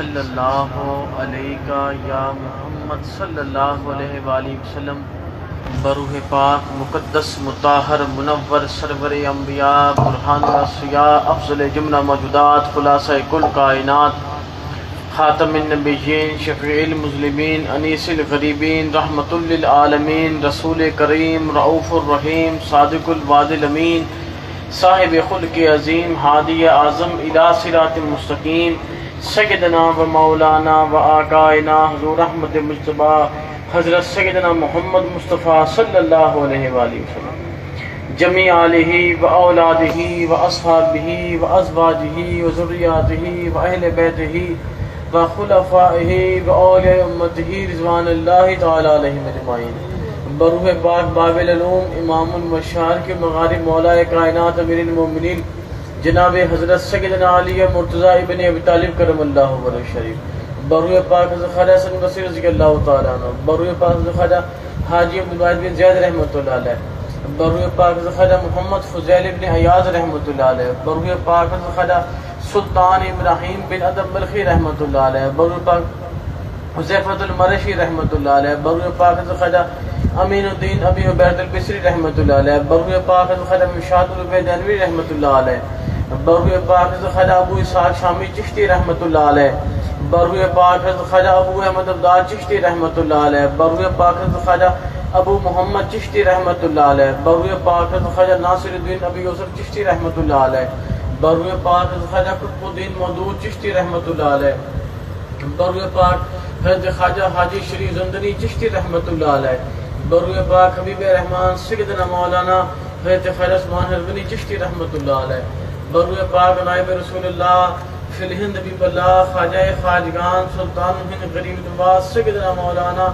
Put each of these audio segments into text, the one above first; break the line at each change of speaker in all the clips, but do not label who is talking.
صلی اللہ علیہ یا محمد صلی اللہ علیہ وآلہ وسلم بروح پاک مقدس مطہر منور سرور انبیاء برہان الاسفیاء افضل جملہ موجودات خلاصہ کل کائنات خاتم النبیین شفیع المذنبین انیس الغریبین رحمت للعالمین رسول کریم رؤوف الرحیم صادق الوعد الامین صاحب خلق عظیم ہادی اعظم الی صراط مستقیم سیدنا و مولانا و آقائنا حضور احمد مجتبی حضرت سیدنا محمد مصطفیٰ صلی اللہ علیہ وآلہ وسلم جمیع آلہ و اولادہ و اصحابہ و ازواجہ و ذریاتہ و اہل بیتہ و خلفائہ و اولیاء امتہ رضوان اللہ تعالی علیہم اجمعین بروح پاک باب العلوم امام المشارق مغارب مولا کائنات امیر المومنین جناب حضرت سیدنا علی مرتضیٰ ابن ابی طالب کرم اللہ وجہہ شریف بروح پاک حضرت خواجہ حسن بصری رضی اللہ تعالی عنہ بروح پاک حضرت خواجہ حاجی عبدالواحد بن زیاد رحمۃ اللہ علیہ بروح پاک حضرت خواجہ محمد فضیل بن ایاز رحمۃ اللہ علیہ بروح پاک حضرت خواجہ سلطان ابراہیم بن ادم بلخی رحمۃ اللہ علیہ بروح پاک حذیفۃ المرشی رحمۃ اللہ علیہ بروح پاک حضرت خواجہ امین الدین ابی عبید البصری رحمۃ اللہ علیہ بروح پاک حضرت خواجہ مشاد العبید انوری رحمۃ اللہ علیہ بروح پاک حضرت خواجہ ابو اسحاق شامی چشتی رحمۃ اللہ علیہ بروح پاک حضرت خواجہ ابو احمد عبدال چشتی رحمۃ اللہ علیہ بروح پاک حضرت خواجہ ابو محمد چشتی رحمۃ اللہ علیہ بروح پاک حضرت خواجہ ناصر الدین ابی یوسف چشتی رحمۃ اللہ علیہ بروح پاک حضرت خواجہ قطب الدین مودود چشتی رحمۃ اللہ علیہ بروح پاک حضرت خواجہ حاجی شریف زندنی چشتی رحمۃ اللہ علیہ بروح پاک حبیب رحمان سیدنا مولانا حضرت خواجہ عثمان حربنی چشتی رحمۃ اللہ علیہ بروح پاک نائب رسول اللہ فی الہند حبیب اللہ خواجہ خواجگان سلطان ہند غریب نواز سیدنا مولانا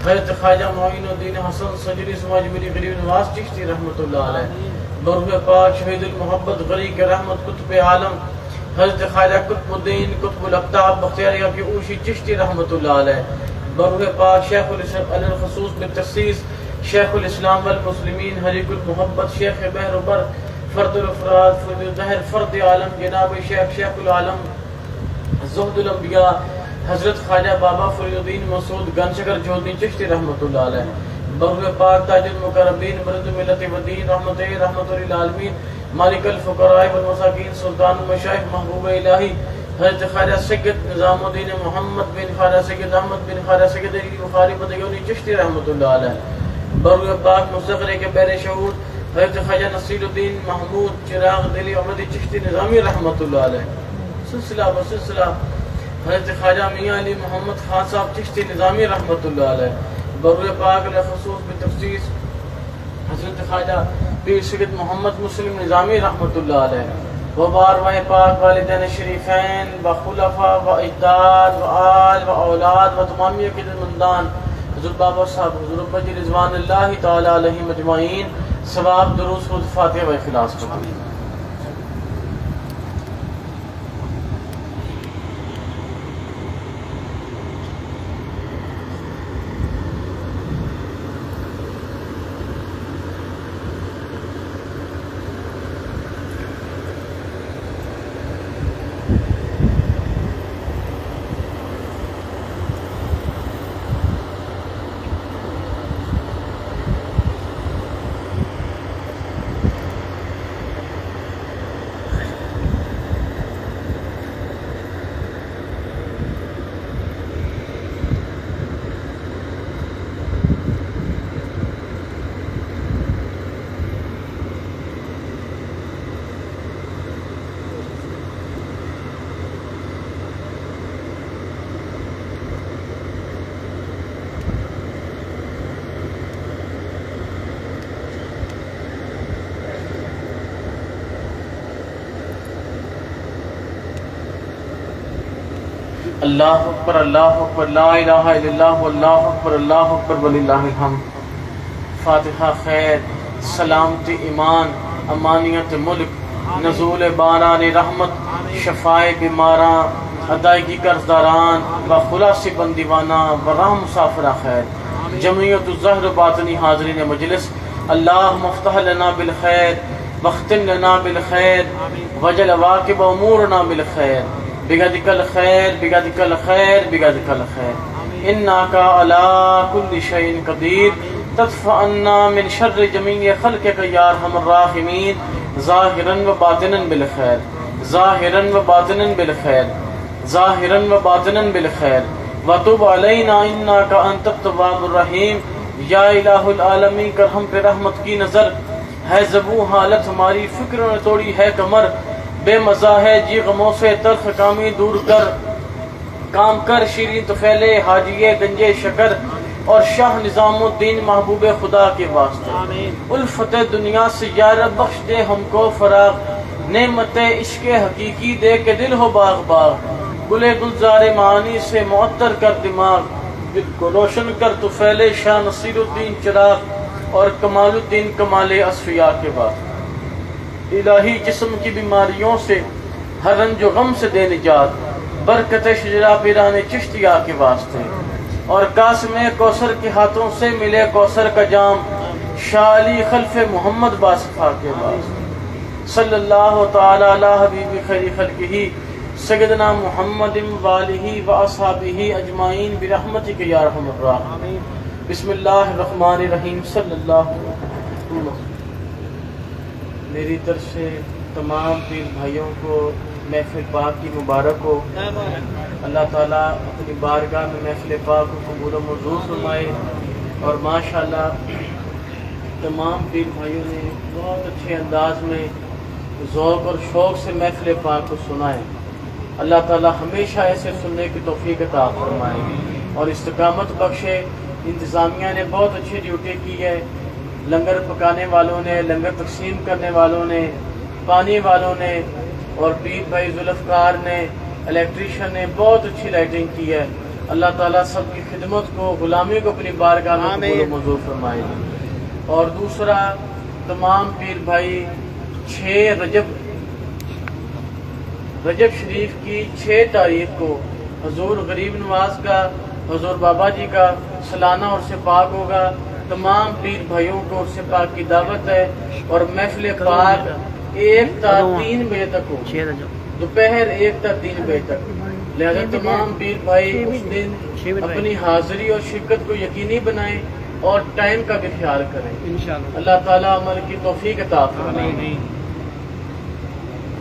حضرت خواجہ معین الدین حسن سجری سماجمری غریب نواز چشتی رحمۃ اللہ علیہ بروح پاک شہید المحبت غریق رحمت قطب عالم حضرت خواجہ قطب الدین قطب الاقطاب بختیاریہ کی اوشی چشتی رحمۃ اللہ علیہ بروح پاک شیخ الاسلام الخصوص بالتخصیص شیخ الاسلام والمسلمین حریق المحبت شیخ بحر بر فرد الافراد فرد الدہر فرد عالم جناب شیخ العالم زہد الانبیاء حضرت خواجہ بابا فرید الدین مسعود گنشکر جودنی چشتی رحمۃ اللہ علیہ بروح پاک تاج المقربین مرد ملت ودین رحمت للعالمین مالک الفقراء والمساکین سلطان المشائخ محبوب الہی حضرت خواجہ سید نظام الدین محمد بن خواجہ سید احمد بن خواجہ سید علی بخاری بدیونی چشتی رحمۃ اللہ علیہ بروح پاک مستقر کے بیر شعور حضرت خواجہ نصیر الدین محمود چراغ دلی عمدی چشتی نظامی رحمۃ اللہ علیہ سلسلہ بسلسلہ حضرت خواجہ میاں علی محمد خان صاحب چشتی نظامی رحمۃ اللہ علیہ بروح پاک خصوص بتخصیص حضرت خواجہ پیر سید محمد مسلم نظامی رحمۃ اللہ علیہ و بارواہ پاک والدین شریفین و خلفاء و اجداد و آل و اولاد و تمامی عقیدت مندان حضرت بابا صاحب حضور بجی رضوان اللہ تعالی علیہم اجمعین ثواب دروس خود فاتحہ و اخلاص پڑھیں اللہ اکبر لا الہ الا اللہ اللہ اکبر وللہ الحمد فاتحہ خیر سلامتی ایمان امانیت ملک نزول باران رحمت شفائے بیماراں ادائیگی قرضداران و خلاصی بندیوانہ و راہ مسافرہ خیر جمعیت الظہر باطنی حاضرین مجلس اللہم افتح لنا بالخیر واختم لنا بالخیر وجل واقب امورنا بالخیر بقدک الخیر بقدک الخیر بقدک الخیر انک علی کل شیء قدیر تدفع عنا من شر جمیع خلقک یا ارحم الراحمین ظاہرا و باطنا بالخیر ظاہرا و باطنا بالخیر ظاہرا و باطنا بالخیر وتب علینا انک انت التواب الرحیم یا الہ العالمین کر ہم پہ رحمت کی نظر ہے زبوں حالت ہماری فکروں نے توڑی ہے کمر بے مزہ ہے جی غموں سے تلخ کامی دور کر کام کر شیریں طفیلِ حاجی گنجے شکر اور شاہ نظام الدین محبوب خدا کے واسطے الفت دنیا سے یا رب بخش دے ہم کو فراغ نعمت عشق حقیقی دے کے دل ہو باغ باغ گلے گلزار معانی سے معطر کر دماغ دل کو روشن کر طفیل شاہ نصیر الدین چراغ اور کمال الدین کمال اصفیاء کے بعد الہی جسم کی بیماریوں سے ہر رنج و غم سے دے نجات برکت شجرہ پیران چشتیہ کے واسطے اور قاسم کوثر کے ہاتھوں سے ملے کوثر کا جام شاہ علی خلف محمد باصفا کے واسطے صلی اللہ تعالی علی حبیب خیر خلقہ سیدنا محمد والہ و اصحابہ اجمعین برحمتک یا ارحم الراحمین بسم اللہ الرحمن الرحیم صلی اللہ علیہ وسلم۔ میری طرف سے تمام پیر بھائیوں کو محفل پاک کی مبارک ہو۔ اللہ تعالیٰ اپنی بارگاہ میں محفل پاک کو قبول و منظور فرمائے اور ماشاءاللہ تمام پیر بھائیوں نے بہت اچھے انداز میں ذوق اور شوق سے محفل پاک کو سنا ہے۔ اللہ تعالیٰ ہمیشہ ایسے سننے کی توفیق عطا فرمائے اور استقامت بخشے۔ انتظامیہ نے بہت اچھی ڈیوٹی کی ہے، لنگر پکانے والوں نے، لنگر تقسیم کرنے والوں نے، پانی والوں نے اور پیر بھائی ذوالفقار نے، الیکٹریشین نے بہت اچھی لائٹنگ کی ہے۔ اللہ تعالیٰ سب کی خدمت کو، غلامی کو اپنی بارگاہ میں قبول و منظور فرمائے۔ اور دوسرا تمام پیر بھائی 6 رجب شریف کی 6 تاریخ کو حضور غریب نواز کا، حضور بابا جی کا سالانہ عرس پاک ہوگا۔ تمام پیر بھائیوں کو عرس پاک کی دعوت ہے اور محفل پاک 1 تا 3 بجے تک ہو، دوپہر 1 تا 3 بجے تک۔ لہذا تمام پیر بھائی اس دن اپنی حاضری اور شرکت کو یقینی بنائیں اور ٹائم کا بھی خیال کریں۔ اللہ تعالیٰ عمل کی توفیق عطا فرمائے۔